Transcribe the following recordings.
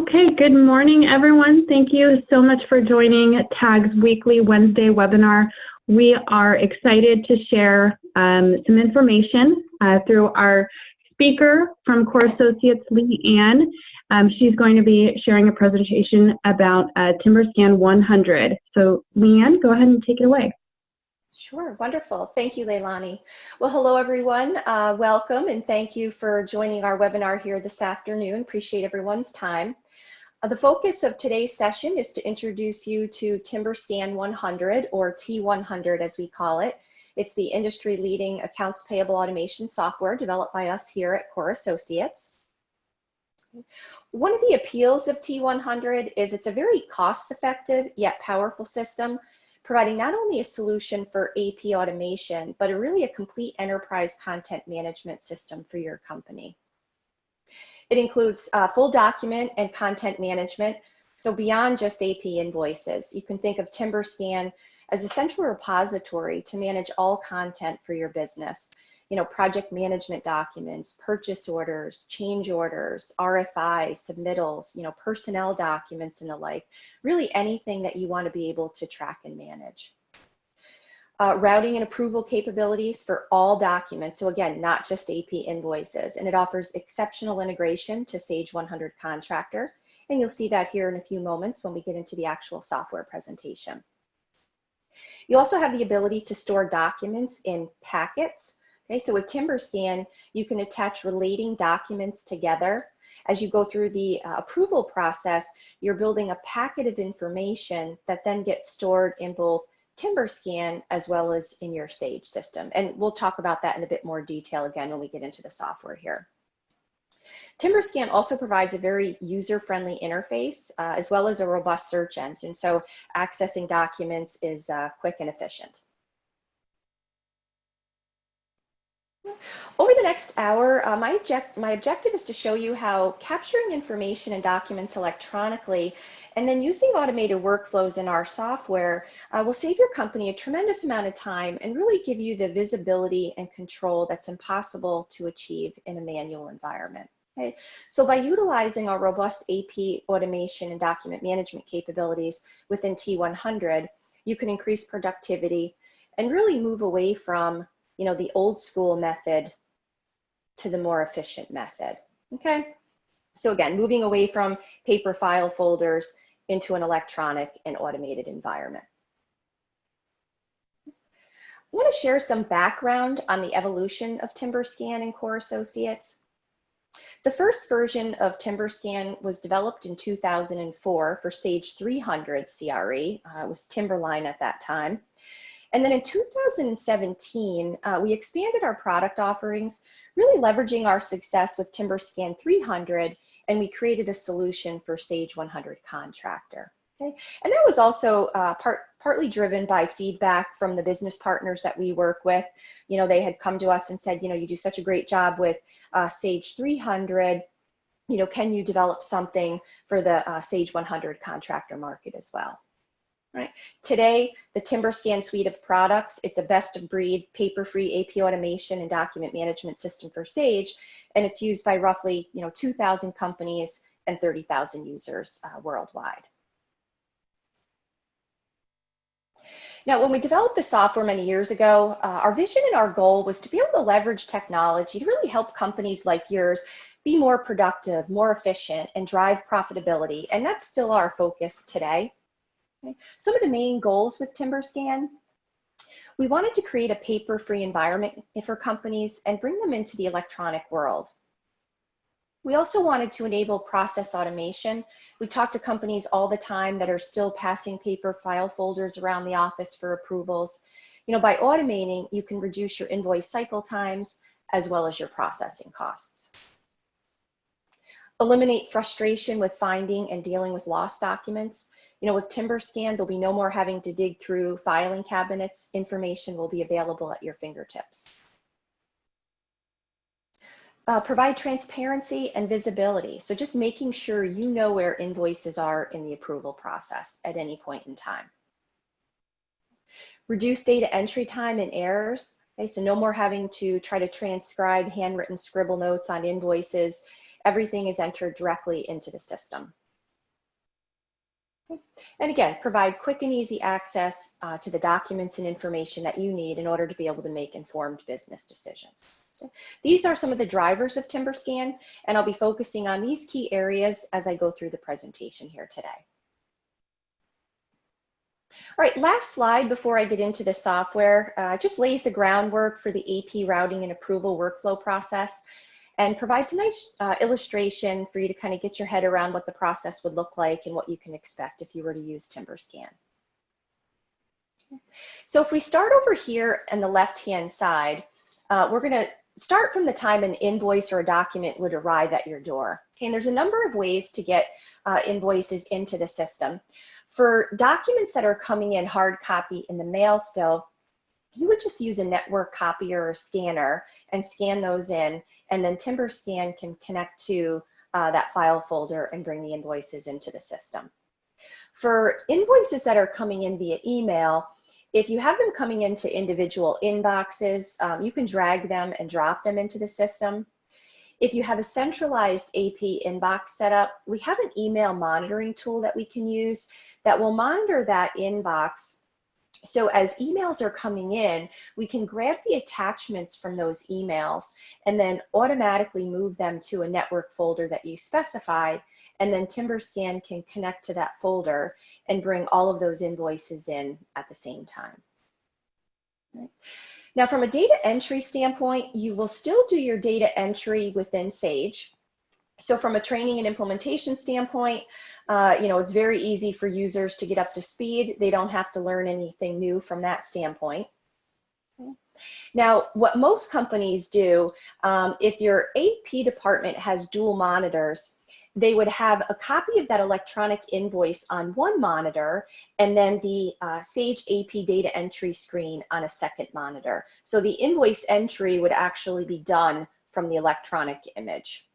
Okay, good morning, everyone. Thank you so much for joining TAG's weekly Wednesday webinar. We are excited to share some information through our speaker from Core Associates, Lee Ann. She's going to be sharing a presentation about TimberScan 100. So, Lee Ann, go ahead and take it away. Sure, wonderful. Thank you, Leilani. Well, hello, everyone. Welcome, and thank you for joining our webinar here this afternoon. Appreciate everyone's time. The focus of today's session is to introduce you to TimberScan 100, or T100 as we call it. It's the industry-leading accounts payable automation software developed by us here at Core Associates. One of the appeals of T100 is it's a very cost-effective yet powerful system, providing not only a solution for AP automation, but really a complete enterprise content management system for your company. It includes full document and content management. So beyond just AP invoices, you can think of TimberScan as a central repository to manage all content for your business. You know, project management documents, purchase orders, change orders, RFIs, submittals, you know, personnel documents and the like, really anything that you want to be able to track and manage. Routing and approval capabilities for all documents. So again, not just AP invoices, and it offers exceptional integration to Sage 100 Contractor. And you'll see that here in a few moments when we get into the actual software presentation. You also have the ability to store documents in packets. Okay, so with TimberScan, you can attach relating documents together. As you go through the approval process, you're building a packet of information that then gets stored in both TimberScan as well as in your Sage system. And we'll talk about that in a bit more detail again when we get into the software here. TimberScan also provides a very user-friendly interface as well as a robust search engine. So accessing documents is quick and efficient. Over the next hour, my objective is to show you how capturing information and documents electronically and then using automated workflows in our software will save your company a tremendous amount of time and really give you the visibility and control that's impossible to achieve in a manual environment. Okay? So by utilizing our robust AP automation and document management capabilities within T100, you can increase productivity and really move away from the old school method to the more efficient method, okay? So again, moving away from paper file folders into an electronic and automated environment. I want to share some background on the evolution of TimberScan and Core Associates. The first version of TimberScan was developed in 2004 for Sage 300 CRE. It was Timberline at that time. And then in 2017, we expanded our product offerings, really leveraging our success with TimberScan 300, and we created a solution for Sage 100 Contractor. Okay? And that was also partly driven by feedback from the business partners that we work with. You know, they had come to us and said, you do such a great job with Sage 300. Can you develop something for the Sage 100 Contractor market as well? Right. Today, the TimberScan suite of products, it's a best-of-breed, paper-free AP automation and document management system for Sage, and it's used by roughly 2,000 companies and 30,000 users worldwide. Now, when we developed the software many years ago, our vision and our goal was to be able to leverage technology to really help companies like yours be more productive, more efficient, and drive profitability, and that's still our focus today. Okay. Some of the main goals with TimberScan, we wanted to create a paper-free environment for companies and bring them into the electronic world. We also wanted to enable process automation. We talk to companies all the time that are still passing paper file folders around the office for approvals. By automating, you can reduce your invoice cycle times as well as your processing costs. Eliminate frustration with finding and dealing with lost documents. With TimberScan, there'll be no more having to dig through filing cabinets. Information will be available at your fingertips. Provide transparency and visibility. So just making sure you know where invoices are in the approval process at any point in time. Reduce data entry time and errors. Okay, so no more having to try to transcribe handwritten scribble notes on invoices. Everything is entered directly into the system. And again, provide quick and easy access to the documents and information that you need in order to be able to make informed business decisions. These are some of the drivers of TimberScan, and I'll be focusing on these key areas as I go through the presentation here today. All right, last slide before I get into the software just lays the groundwork for the AP routing and approval workflow process and provides a nice illustration for you to kind of get your head around what the process would look like and what you can expect if you were to use TimberScan. So if we start over here on the left-hand side, we're going to start from the time an invoice or a document would arrive at your door. Okay, and there's a number of ways to get invoices into the system. For documents that are coming in hard copy in the mail still, you would just use a network copier or scanner and scan those in, and then TimberScan can connect to that file folder and bring the invoices into the system. For invoices that are coming in via email, if you have them coming into individual inboxes, you can drag them and drop them into the system. If you have a centralized AP inbox set up, we have an email monitoring tool that we can use that will monitor that inbox. So as emails are coming in, we can grab the attachments from those emails and then automatically move them to a network folder that you specify, and then TimberScan can connect to that folder and bring all of those invoices in at the same time. Right. Now, from a data entry standpoint, you will still do your data entry within Sage. So from a training and implementation standpoint, it's very easy for users to get up to speed. They don't have to learn anything new from that standpoint. Okay. Now, what most companies do, if your AP department has dual monitors, they would have a copy of that electronic invoice on one monitor and then the Sage AP data entry screen on a second monitor. So the invoice entry would actually be done from the electronic image.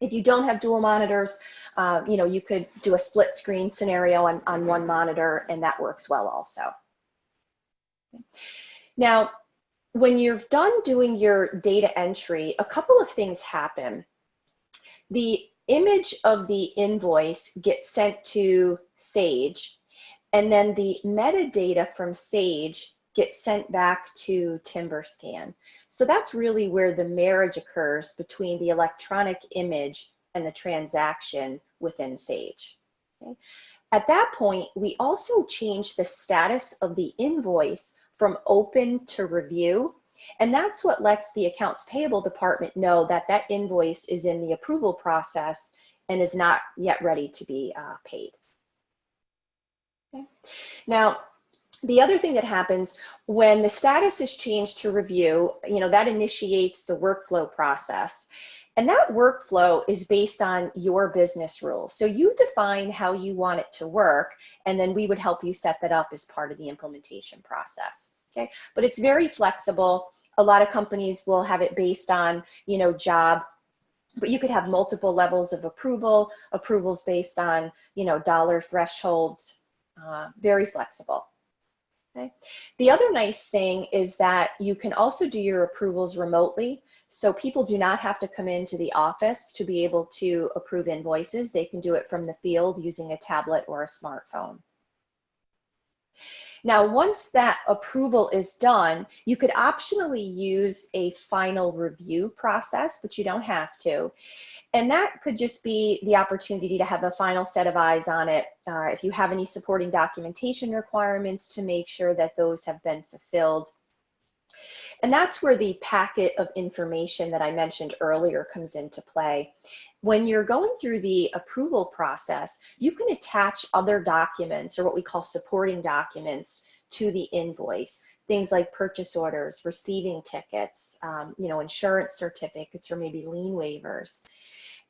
If you don't have dual monitors, you could do a split screen scenario on one monitor, and that works well also. Now, when you're done doing your data entry, a couple of things happen. The image of the invoice gets sent to Sage, and then the metadata from Sage gets sent back to TimberScan. So that's really where the marriage occurs between the electronic image and the transaction within Sage. Okay. At that point, we also change the status of the invoice from open to review, and that's what lets the accounts payable department know that that invoice is in the approval process and is not yet ready to be paid. Okay. Now, the other thing that happens when the status is changed to review, that initiates the workflow process. And that workflow is based on your business rules. So you define how you want it to work, and then we would help you set that up as part of the implementation process. Okay, but it's very flexible. A lot of companies will have it based on, job, but you could have multiple levels of approval, approvals based on, dollar thresholds, very flexible. Okay. The other nice thing is that you can also do your approvals remotely. So people do not have to come into the office to be able to approve invoices. They can do it from the field using a tablet or a smartphone. Now, once that approval is done, you could optionally use a final review process, but you don't have to. And that could just be the opportunity to have a final set of eyes on it. If you have any supporting documentation requirements, to make sure that those have been fulfilled. And that's where the packet of information that I mentioned earlier comes into play. When you're going through the approval process, you can attach other documents, or what we call supporting documents, to the invoice. Things like purchase orders, receiving tickets, insurance certificates, or maybe lien waivers.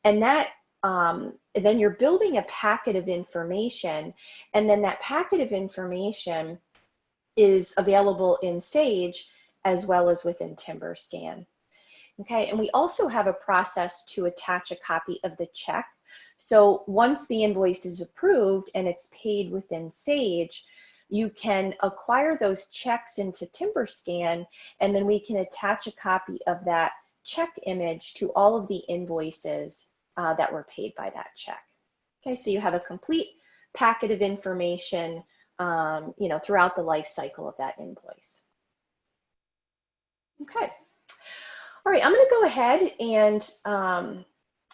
And that then you're building a packet of information, and then that packet of information is available in Sage as well as within TimberScan. Okay, and we also have a process to attach a copy of the check. So once the invoice is approved and it's paid within Sage, you can acquire those checks into TimberScan, and then we can attach a copy of that check image to all of the invoices that were paid by that check. Okay, so you have a complete packet of information, you know, throughout the life cycle of that invoice. Okay. All right, I'm going to go ahead and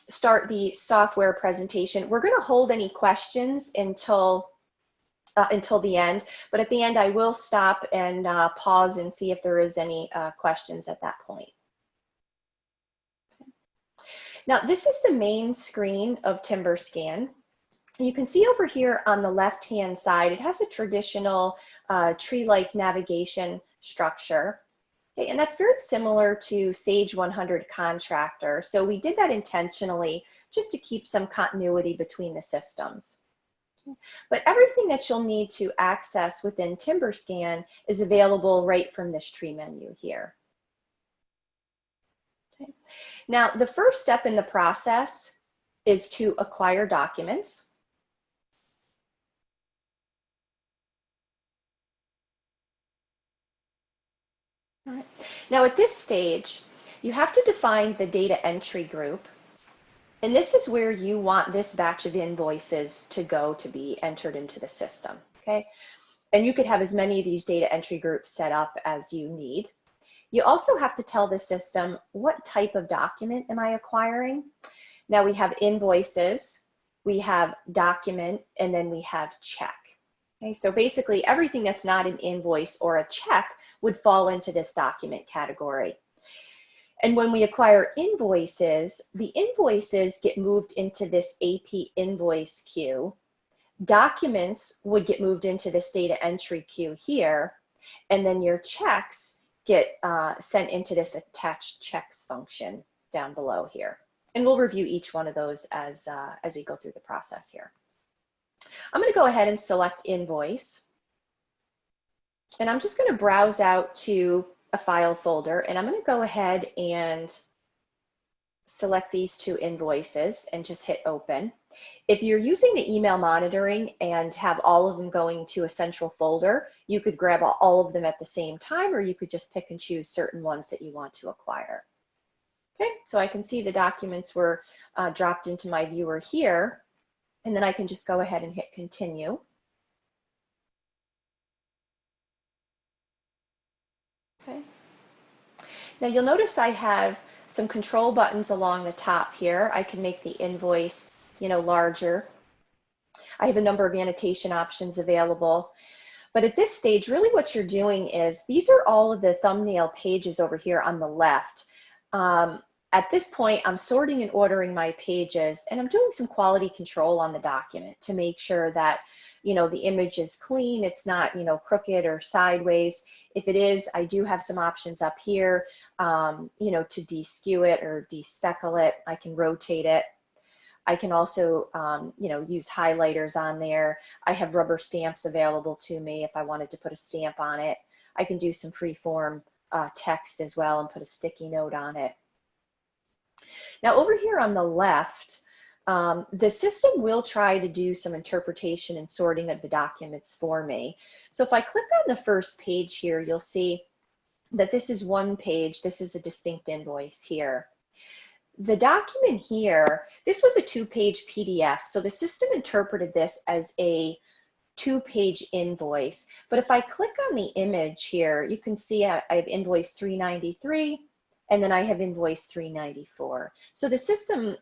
start the software presentation. We're going to hold any questions until the end, but at the end I will stop and pause and see if there is any questions at that point. Now, this is the main screen of TimberScan. You can see over here on the left-hand side, it has a traditional tree-like navigation structure. Okay, and that's very similar to Sage 100 Contractor. So we did that intentionally just to keep some continuity between the systems. But everything that you'll need to access within TimberScan is available right from this tree menu here. Okay. Now, the first step in the process is to acquire documents. All right. Now, at this stage, you have to define the data entry group. And this is where you want this batch of invoices to go to be entered into the system, okay? And you could have as many of these data entry groups set up as you need. You also have to tell the system, what type of document am I acquiring? Now we have invoices, we have document, and then we have check. Okay, so basically everything that's not an invoice or a check would fall into this document category. And when we acquire invoices, the invoices get moved into this AP invoice queue. Documents would get moved into this data entry queue here. And then your checks get sent into this attached checks function down below here. And we'll review each one of those as we go through the process here. I'm going to go ahead and select invoice. And I'm just going to browse out to a file folder, and I'm going to go ahead and select these two invoices and just hit open. If you're using the email monitoring and have all of them going to a central folder, you could grab all of them at the same time, or you could just pick and choose certain ones that you want to acquire. Okay, so I can see the documents were dropped into my viewer here, and then I can just go ahead and hit continue. Okay. Now you'll notice I have some control buttons along the top here. I can make the invoice, you know, larger. I have a number of annotation options available. But at this stage, really what you're doing is, these are all of the thumbnail pages over here on the left. At this point, I'm sorting and ordering my pages, and I'm doing some quality control on the document to make sure that, you know, the image is clean, it's not, you know, crooked or sideways. If it is, I do have some options up here, you know, to de-skew it or de-speckle it. I can rotate it. I can also, you know, use highlighters on there. I have rubber stamps available to me if I wanted to put a stamp on it. I can do some free-form text as well and put a sticky note on it. Now over here on the left, the system will try to do some interpretation and sorting of the documents for me. So if I click on the first page here, you'll see that this is one page. This is a distinct invoice here. The document here, this was a 2-page PDF. So the system interpreted this as a 2-page invoice. But if I click on the image here, you can see I have invoice 393. And then I have invoice 394. So the system,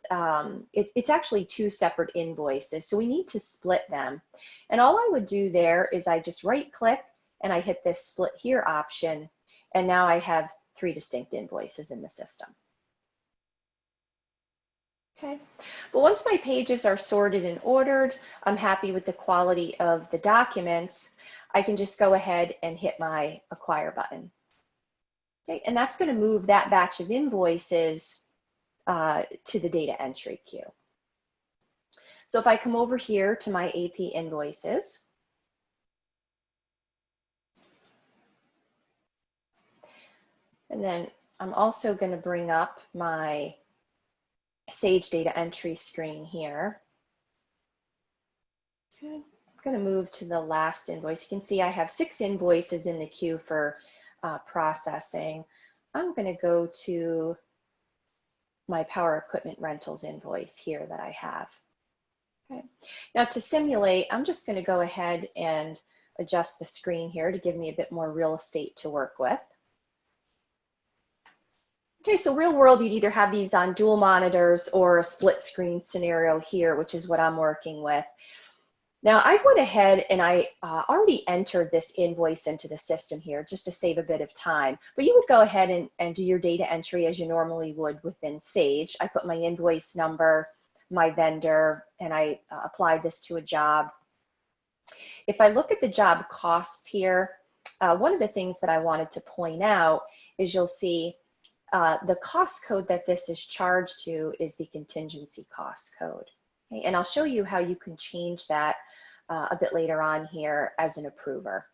it's actually 2 separate invoices. So we need to split them. And all I would do there is I just right click and I hit this split here option. And now I have 3 distinct invoices in the system. Okay, but once my pages are sorted and ordered, I'm happy with the quality of the documents, I can just go ahead and hit my acquire button. Okay, and that's going to move that batch of invoices to the data entry queue. So if I come over here to my AP invoices, and then I'm also going to bring up my Sage data entry screen here. Okay, I'm going to move to the last invoice. You can see I have 6 invoices in the queue for processing. I'm going to go to my power equipment rentals invoice here that I have. Okay. Now to simulate, I'm just going to go ahead and adjust the screen here to give me a bit more real estate to work with. Okay, so real world, you'd either have these on dual monitors or a split screen scenario here, which is what I'm working with. Now I went ahead and I already entered this invoice into the system here just to save a bit of time, but you would go ahead and do your data entry as you normally would within Sage. I put my invoice number, my vendor, and I applied this to a job. If I look at the job cost here, one of the things that I wanted to point out is you'll see the cost code that this is charged to is the contingency cost code. Okay? And I'll show you how you can change that a bit later on here as an approver.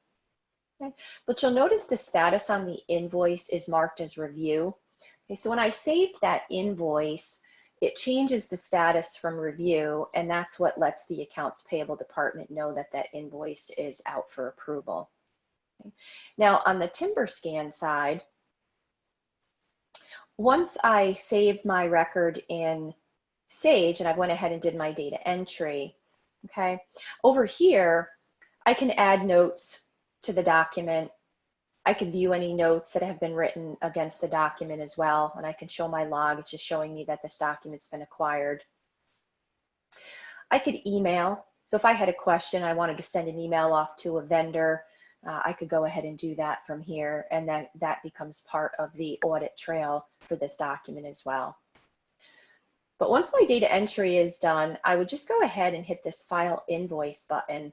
Okay? But you'll notice the status on the invoice is marked as review. Okay, so when I saved that invoice, it changes the status from review, and that's what lets the accounts payable department know that that invoice is out for approval. Okay? Now on the TimberScan side, once I saved my record in Sage and I went ahead and did my data entry, okay, over here, I can add notes to the document. I can view any notes that have been written against the document as well, and I can show my log. It's just showing me that this document's been acquired. I could email. So if I had a question, I wanted to send an email off to a vendor, I could go ahead and do that from here, and that becomes part of the audit trail for this document as well. But once my data entry is done, I would just go ahead and hit this File Invoice button.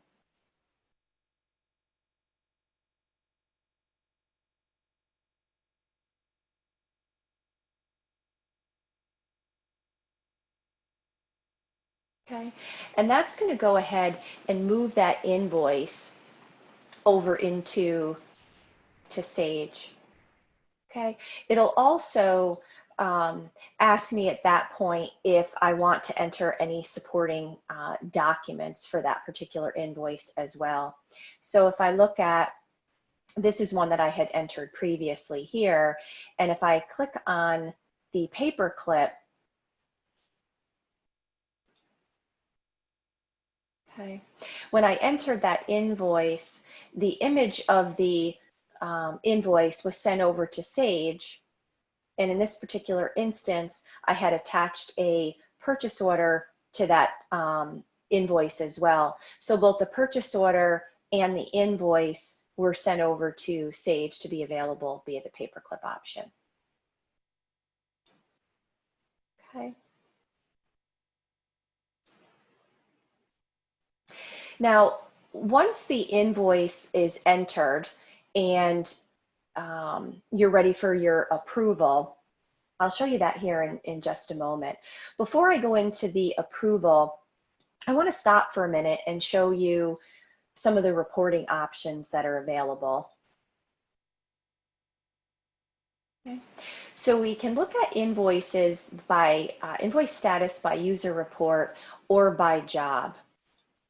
Okay, and that's going to go ahead and move that invoice over into Sage. Okay, it'll also ask me at that point if I want to enter any supporting documents for that particular invoice as well. So if I look at, this is one that I had entered previously here, and if I click on the paper clip, okay, when I entered that invoice, the image of the invoice was sent over to Sage. And in this particular instance, I had attached a purchase order to that invoice as well. So both the purchase order and the invoice were sent over to Sage to be available via the paperclip option. Okay. Now, once the invoice is entered and you're ready for your approval, I'll show you that here in just a moment. Before I go into the approval, I want to stop for a minute and show you some of the reporting options that are available. Okay. So we can look at invoices by invoice status by user report or by job.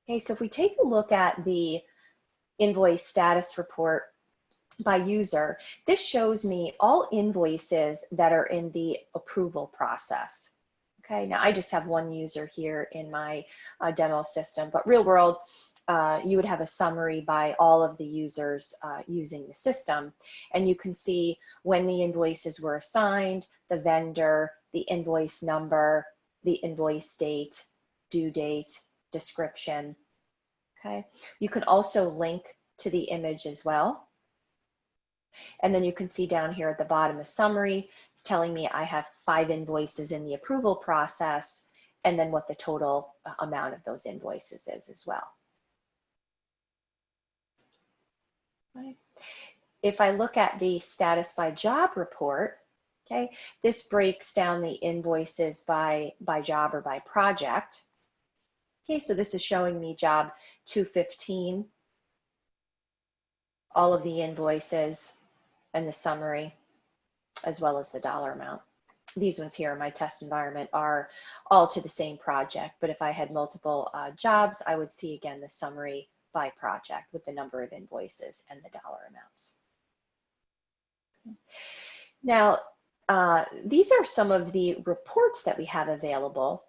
Okay, so if we take a look at the invoice status report by user, this shows me all invoices that are in the approval process. Okay, now I just have one user here in my demo system, but real world, you would have a summary by all of the users using the system, and you can see when the invoices were assigned, the vendor, the invoice number, the invoice date, due date, description. Okay, you can also link to the image as well. And then you can see down here at the bottom a summary. It's telling me I have 5 invoices in the approval process, and then what the total amount of those invoices is as well. Right. If I look at the status by job report, okay, this breaks down the invoices by job or by project. Okay, so this is showing me job 215, all of the invoices and the summary, as well as the dollar amount. These ones here in my test environment are all to the same project, but if I had multiple jobs, I would see again the summary by project with the number of invoices and the dollar amounts. Now, these are some of the reports that we have available.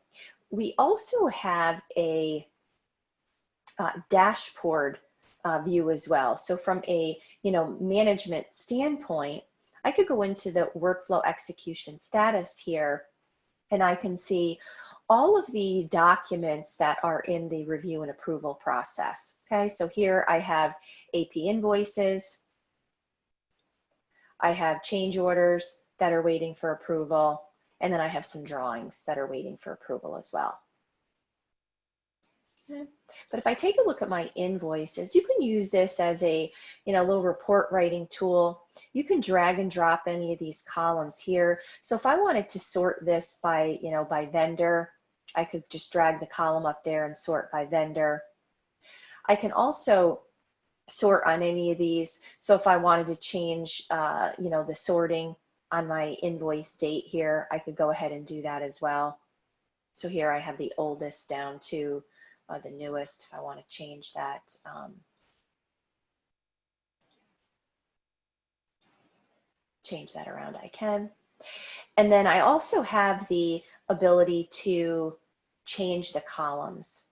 we also have a dashboard view as well. So from a management standpoint, I could go into the workflow execution status here, and I can see all of the documents that are in the review and approval process. Okay, so here I have AP invoices, I have change orders that are waiting for approval, and then I have some drawings that are waiting for approval as well. Okay. But if I take a look at my invoices, you can use this as a little report writing tool. You can drag and drop any of these columns here. So if I wanted to sort this by by vendor, I could just drag the column up there and sort by vendor. I can also sort on any of these. So if I wanted to change the sorting on my invoice date here, I could go ahead and do that as well. So here I have the oldest down to the newest. If I want to change that, around, I can. And then I also have the ability to change the columns.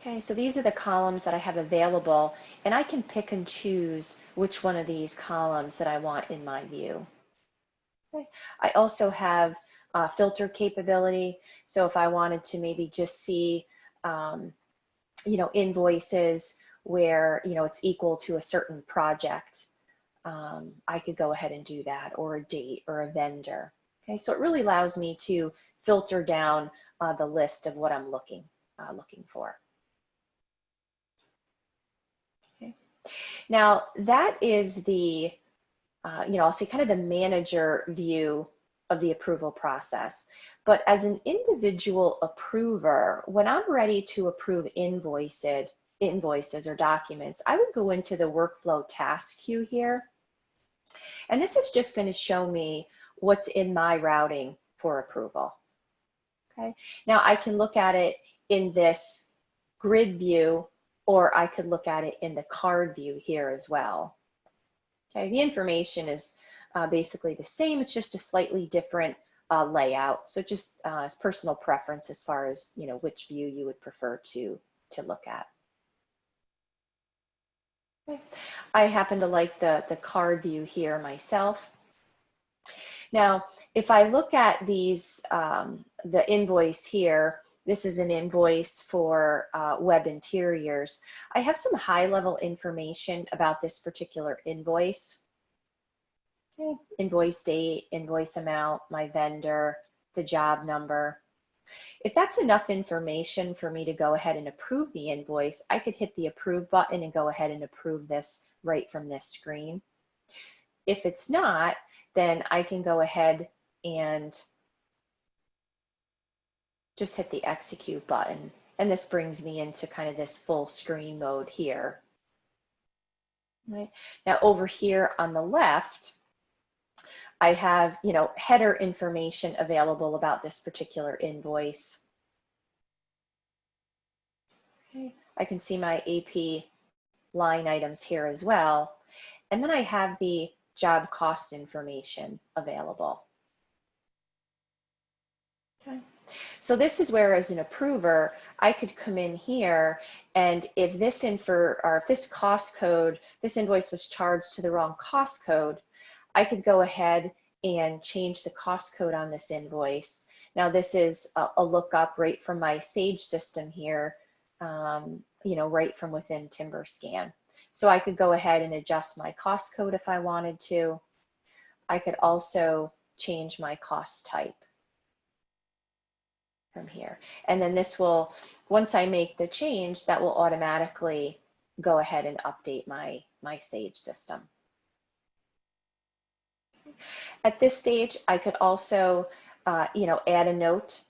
Okay, so these are the columns that I have available, and I can pick and choose which one of these columns that I want in my view. Okay. I also have filter capability. So if I wanted to maybe just see, invoices where, it's equal to a certain project, I could go ahead and do that, or a date or a vendor. Okay, so it really allows me to filter down the list of what I'm looking for. Okay. Now that is the, I'll say kind of the manager view of the approval process. But as an individual approver, when I'm ready to approve invoices or documents, I would go into the workflow task queue here. And this is just going to show me what's in my routing for approval. Okay. Now I can look at it in this grid view, or I could look at it in the card view here as well. Okay. The information is basically the same. It's just a slightly different layout. So just as personal preference as far as which view you would prefer to look at. Okay. I happen to like the card view here myself. Now, if I look at these, the invoice here, this is an invoice for web interiors. I have some high-level information about this particular invoice. Okay. Invoice date, invoice amount, my vendor, the job number. If that's enough information for me to go ahead and approve the invoice, I could hit the approve button and go ahead and approve this right from this screen. If it's not, then I can go ahead and just hit the execute button. And this brings me into kind of this full screen mode here. Right. Now over here on the left, I have, header information available about this particular invoice. Okay. I can see my AP line items here as well. And then I have the job cost information available. Okay. So this is where, as an approver, I could come in here, and if this cost code, this invoice was charged to the wrong cost code, I could go ahead and change the cost code on this invoice. Now this is a lookup right from my Sage system here, right from within TimberScan. So I could go ahead and adjust my cost code if I wanted to. I could also change my cost type from here. And then this will, once I make the change, that will automatically go ahead and update my Sage system. At this stage, I could also, add a note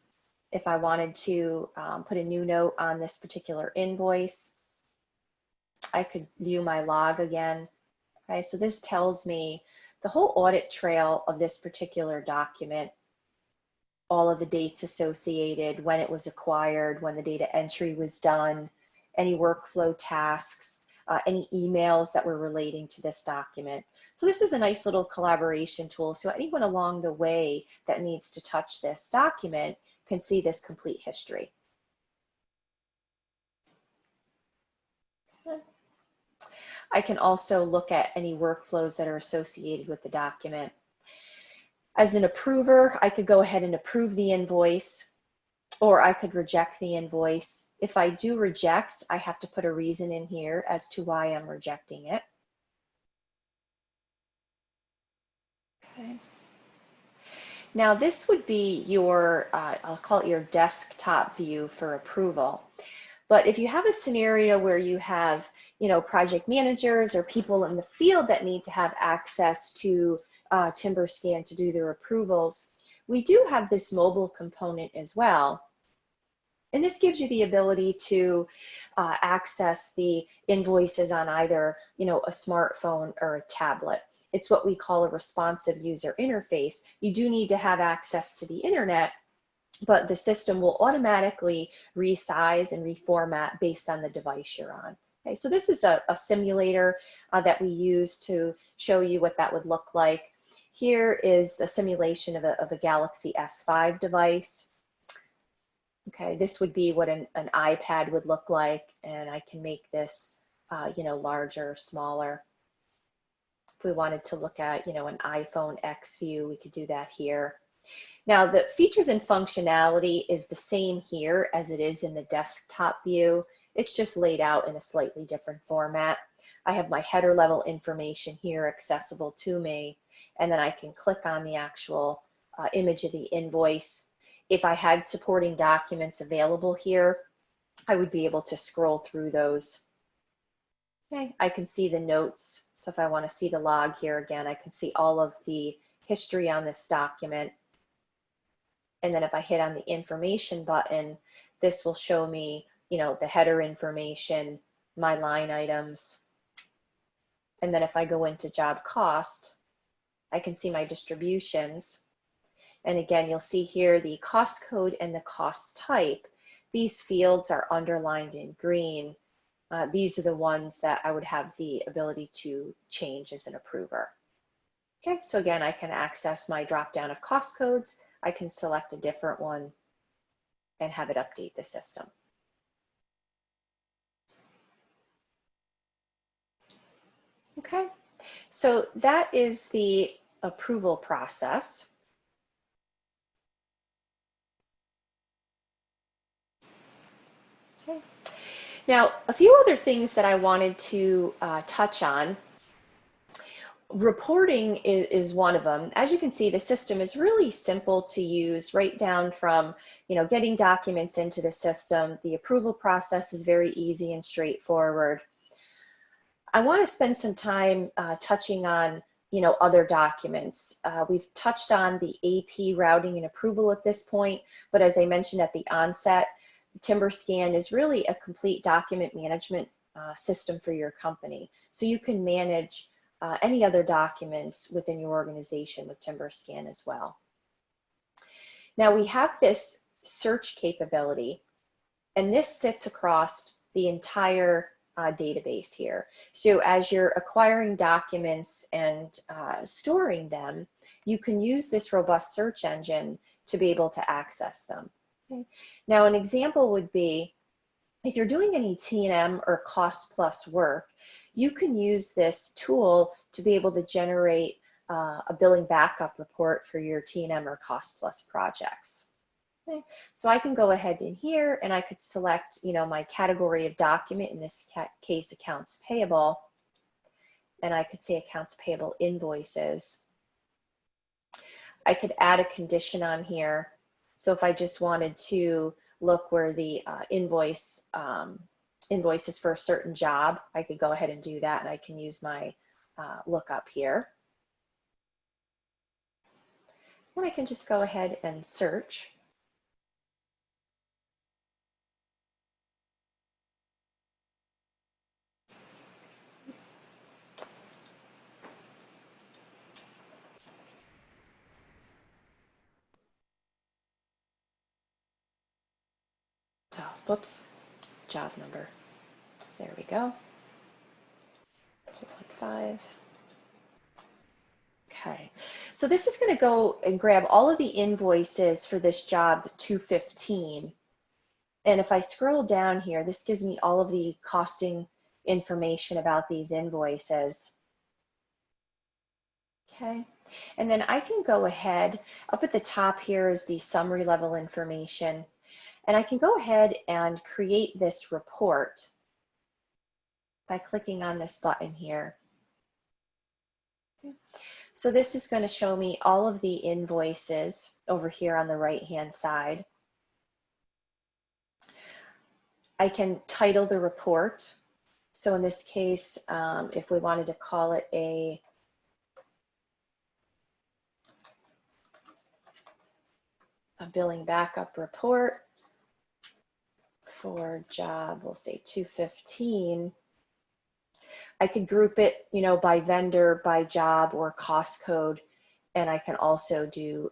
if I wanted to put a new note on this particular invoice. I could view my log again. Okay, so this tells me the whole audit trail of this particular document, all of the dates associated, when it was acquired, when the data entry was done, any workflow tasks. any emails that were relating to this document. So this is a nice little collaboration tool. So anyone along the way that needs to touch this document can see this complete history. I can also look at any workflows that are associated with the document. As an approver, I could go ahead and approve the invoice, or I could reject the invoice. If I do reject, I have to put a reason in here as to why I'm rejecting it. Okay. Now this would be your, I'll call it your desktop view for approval. But if you have a scenario where you have, project managers or people in the field that need to have access to TimberScan to do their approvals, we do have this mobile component as well. And this gives you the ability to access the invoices on either, a smartphone or a tablet. It's what we call a responsive user interface. You do need to have access to the internet, but the system will automatically resize and reformat based on the device you're on. Okay, so this is a simulator that we use to show you what that would look like. Here is the simulation of a Galaxy S5 device. Okay, this would be what an iPad would look like, and I can make this, larger, smaller. If we wanted to look at, an iPhone X view, we could do that here. Now, the features and functionality is the same here as it is in the desktop view. It's just laid out in a slightly different format. I have my header level information here accessible to me, and then I can click on the actual image of the invoice. If I had supporting documents available here, I would be able to scroll through those. Okay, I can see the notes. So if I want to see the log here again, I can see all of the history on this document. And then if I hit on the information button, this will show me, the header information, my line items. And then if I go into job cost, I can see my distributions. And again, you'll see here the cost code and the cost type. These fields are underlined in green. These are the ones that I would have the ability to change as an approver. Okay, so again, I can access my drop down of cost codes. I can select a different one and have it update the system. Okay, so that is the approval process. Okay. Now, a few other things that I wanted to touch on. Reporting is one of them. As you can see, the system is really simple to use, right down from, getting documents into the system. The approval process is very easy and straightforward. I want to spend some time touching on, other documents. We've touched on the AP routing and approval at this point, but as I mentioned at the onset, TimberScan is really a complete document management system for your company. So you can manage any other documents within your organization with TimberScan as well. Now we have this search capability, and this sits across the entire database here. So as you're acquiring documents and storing them, you can use this robust search engine to be able to access them. Okay. Now an example would be, if you're doing any T&M or cost plus work, you can use this tool to be able to generate a billing backup report for your T&M or cost plus projects. Okay. So I can go ahead in here and I could select, my category of document, in this case, accounts payable, and I could say accounts payable invoices. I could add a condition on here. So if I just wanted to look where the invoice is for a certain job, I could go ahead and do that, and I can use my lookup here. And I can just go ahead and search. Oh, whoops, job number. There we go. 2.5. Okay, so this is going to go and grab all of the invoices for this job 215. And if I scroll down here, this gives me all of the costing information about these invoices. Okay, and then I can go ahead, up at the top here is the summary level information, and I can go ahead and create this report by clicking on this button here. Okay. So this is going to show me all of the invoices over here on the right-hand side. I can title the report. So in this case, if we wanted to call it a billing backup report for job, we'll say 215, I could group it, you know, by vendor, by job, or cost code, and I can also do,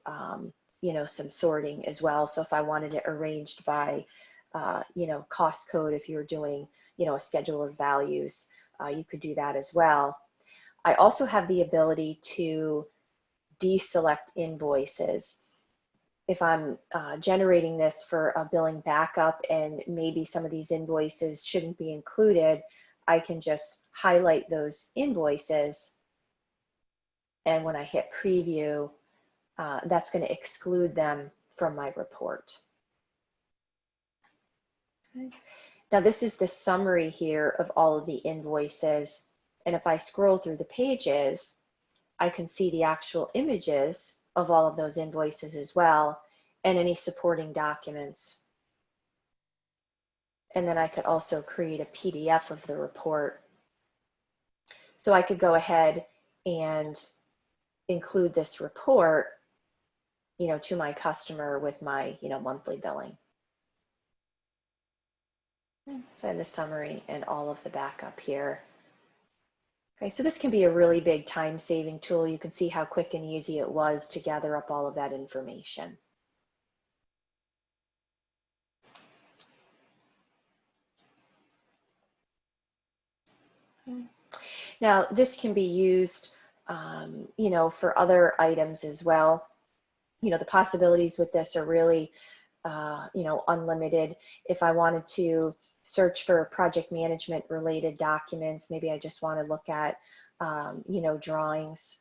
you know, some sorting as well. So if I wanted it arranged by, you know, cost code, if you were doing, you know, a schedule of values, you could do that as well. I also have the ability to deselect invoices. If I'm generating this for a billing backup and maybe some of these invoices shouldn't be included, I can just highlight those invoices, and when I hit preview, that's going to exclude them from my report. Okay. Now this is the summary here of all of the invoices, and if I scroll through the pages, I can see the actual images of all of those invoices as well, and any supporting documents. And then I could also create a PDF of the report. So I could go ahead and include this report, you know, to my customer with my, you know, monthly billing. So I have the summary and all of the backup here. Okay, so this can be a really big time-saving tool. You can see how quick and easy it was to gather up all of that information. Now, this can be used, you know, for other items as well. You know, the possibilities with this are really, you know, unlimited. If I wanted to search for project management related documents, maybe I just want to look at, you know, drawings,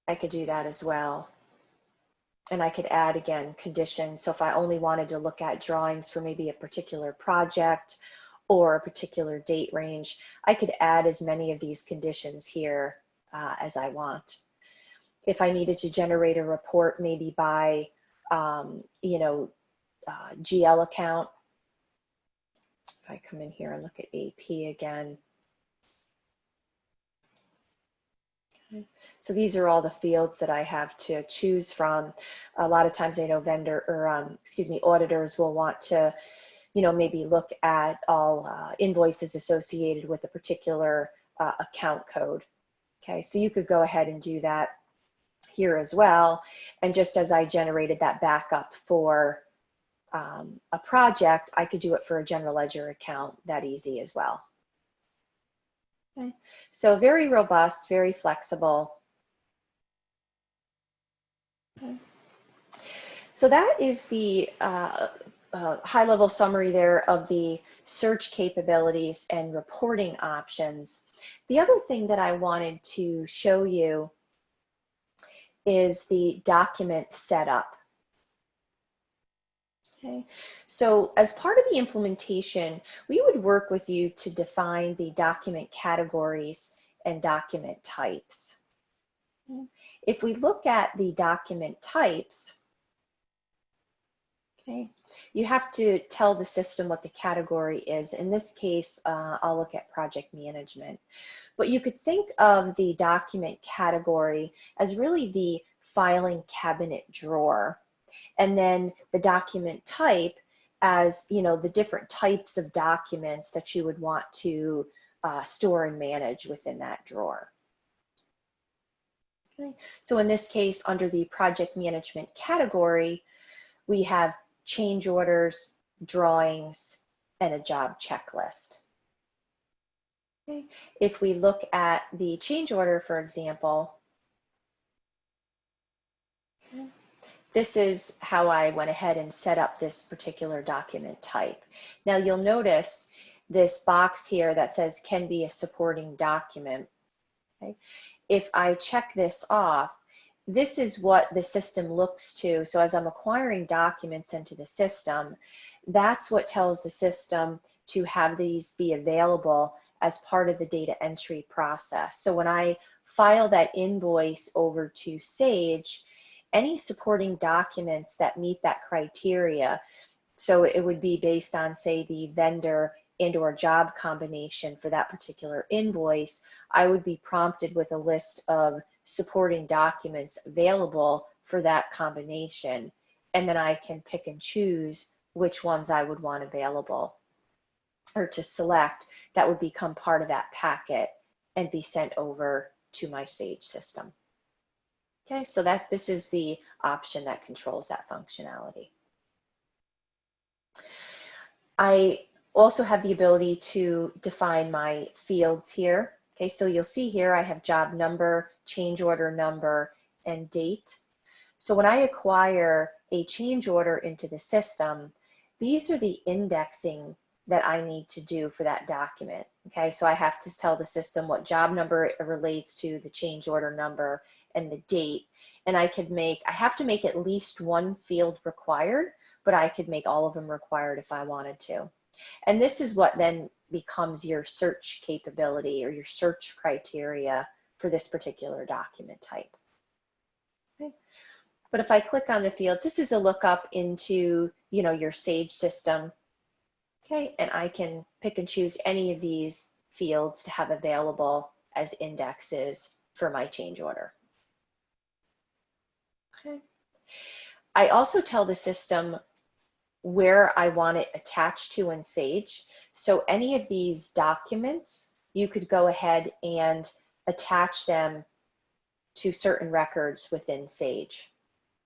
I could do that as well. And I could add, again, conditions. So if I only wanted to look at drawings for maybe a particular project or a particular date range, I could add as many of these conditions here as I want. If I needed to generate a report maybe by, you know, GL account, if I come in here and look at AP again. Okay. So these are all the fields that I have to choose from. A lot of times I know vendor or, excuse me, auditors will want to, you know, maybe look at all invoices associated with a particular account code. Okay, so you could go ahead and do that here as well. And just as I generated that backup for a project, I could do it for a general ledger account that easy as well. Okay, so very robust, very flexible. Okay. So that is the high-level summary there of the search capabilities and reporting options. The other thing that I wanted to show you is the document setup. Okay, so as part of the implementation, we would work with you to define the document categories and document types. Okay. If we look at the document types, okay, you have to tell the system what the category is. In this case, I'll look at project management. But you could think of the document category as really the filing cabinet drawer, and then the document type as, you know, the different types of documents that you would want to store and manage within that drawer. Okay. So in this case, under the project management category, we have change orders, drawings, and a job checklist. Okay. If we look at the change order, for example, okay, this is how I went ahead and set up this particular document type. Now you'll notice this box here that says can be a supporting document. Okay. If I check this off, this is what the system looks to. So as I'm acquiring documents into the system, that's what tells the system to have these be available as part of the data entry process. So when I file that invoice over to Sage, any supporting documents that meet that criteria, so it would be based on, say, the vendor and or job combination for that particular invoice, I would be prompted with a list of supporting documents available for that combination. And then I can pick and choose which ones I would want available or to select that would become part of that packet and be sent over to my Sage system. Okay, so this is the option that controls that functionality. I also have the ability to define my fields here. Okay, so you'll see here I have job number, change order number, and date. So when I acquire a change order into the system, these are the indexing that I need to do for that document. Okay, so I have to tell the system what job number it relates to, the change order number, and the date. And I have to make at least one field required, but I could make all of them required if I wanted to. And this is what then becomes your search capability or your search criteria for this particular document type. Okay. But if I click on the fields, this is a lookup into, your Sage system. Okay, and I can pick and choose any of these fields to have available as indexes for my change order. Okay. I also tell the system where I want it attached to in Sage. So any of these documents, you could go ahead and attach them to certain records within Sage.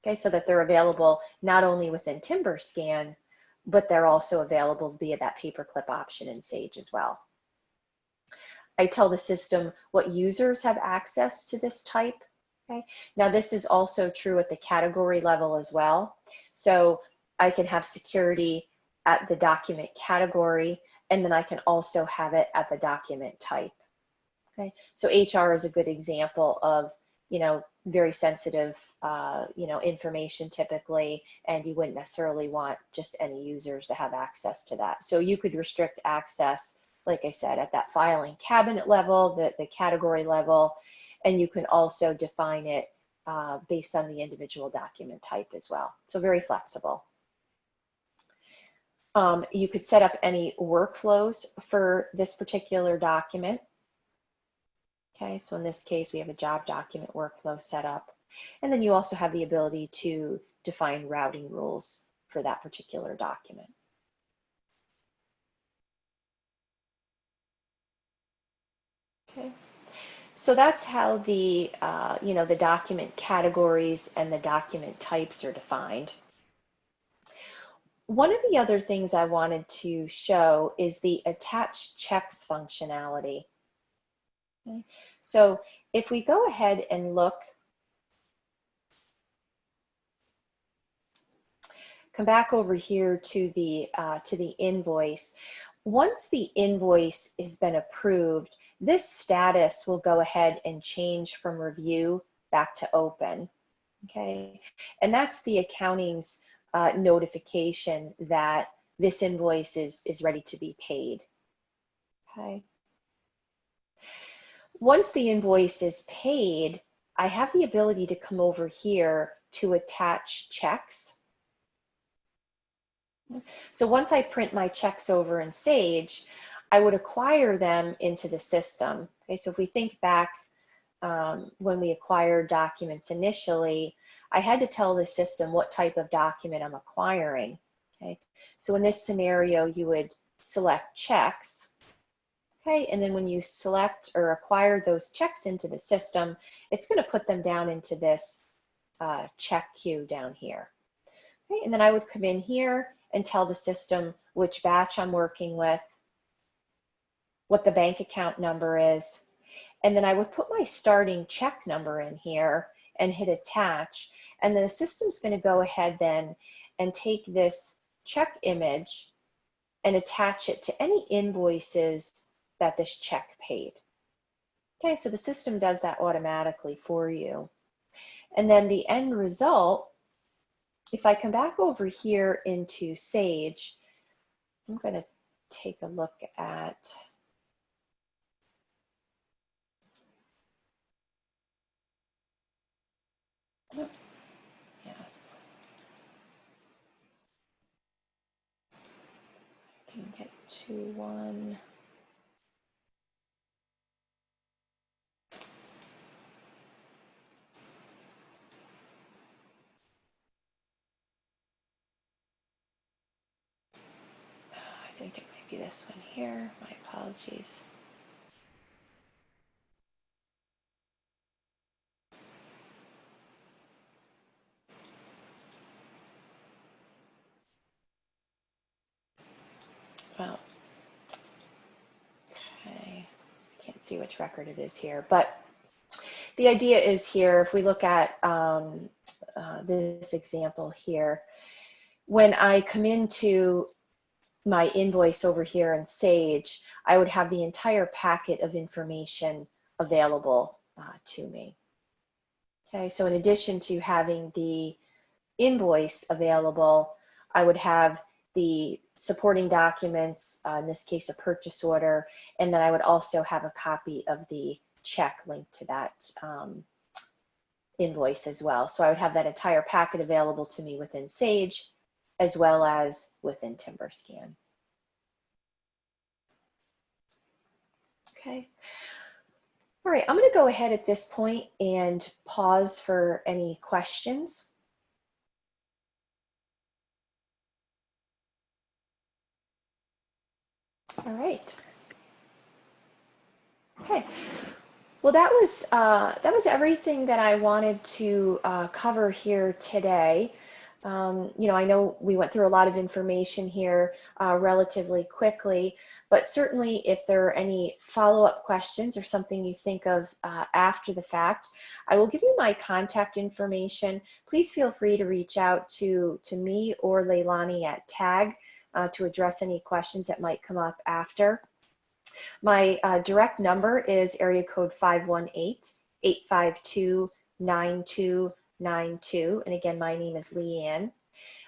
Okay, so that they're available not only within TimberScan, but they're also available via that paperclip option in Sage as well. I tell the system what users have access to this type. Okay, now this is also true at the category level as well. So I can have security at the document category, and then I can also have it at the document type. Okay, so HR is a good example of, very sensitive, information typically, and you wouldn't necessarily want just any users to have access to that. So you could restrict access, like I said, at that filing cabinet level, the category level, and you can also define it based on the individual document type as well. So very flexible. You could set up any workflows for this particular document. Okay, so in this case, we have a job document workflow set up. And then you also have the ability to define routing rules for that particular document. Okay, so that's how the, the document categories and the document types are defined. One of the other things I wanted to show is the attach checks functionality. Okay. So if we go ahead and look, come back over here to the invoice. Once the invoice has been approved, this status will go ahead and change from review back to open. Okay, and that's the accounting's notification that this invoice is ready to be paid. Okay. Once the invoice is paid, I have the ability to come over here to attach checks. So once I print my checks over in Sage, I would acquire them into the system. Okay, so if we think back when we acquired documents initially, I had to tell the system what type of document I'm acquiring. Okay, so in this scenario, you would select checks. Okay, and then when you select or acquire those checks into the system, it's going to put them down into this check queue down here. Okay, and then I would come in here and tell the system which batch I'm working with. what the bank account number is, and then I would put my starting check number in here and hit attach. And then the system's going to go ahead then and take this check image and attach it to any invoices that this check paid. Okay, so the system does that automatically for you. And then the end result, if I come back over here into Sage, I'm going to take a look at yes. I can get to one. I think it might be this one here. My apologies. Well, okay, can't see which record it is here, but the idea is here, if we look at this example here, when I come into my invoice over here in Sage, I would have the entire packet of information available to me. Okay, so in addition to having the invoice available, I would have the supporting documents, in this case a purchase order, and then I would also have a copy of the check linked to that invoice as well. So I would have that entire packet available to me within Sage as well as within TimberScan. Okay. All right, I'm going to go ahead at this point and pause for any questions. All right. Okay. Well, that was everything that I wanted to cover here today. You know, I know we went through a lot of information here relatively quickly, but certainly if there are any follow-up questions or something you think of after the fact, I will give you my contact information. Please feel free to reach out to me or Leilani at TAG to address any questions that might come up after. My direct number is area code 518-852-9292. And again, my name is Leanne.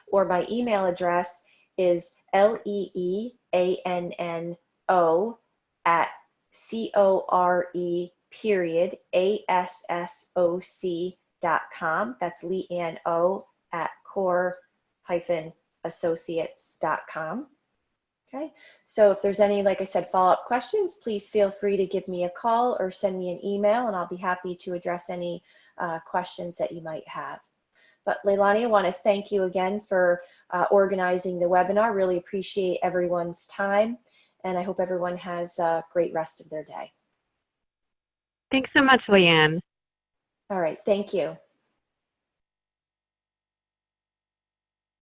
Or my email address is leanno@core-associates.com. That's leanno@core-associates.com. Okay, so if there's any, like I said, follow-up questions, please feel free to give me a call or send me an email, and I'll be happy to address any questions that you might have. But Leilani, I want to thank you again for organizing the webinar. Really appreciate everyone's time, and I hope everyone has a great rest of their day. Thanks so much, Leanne. All right, thank you.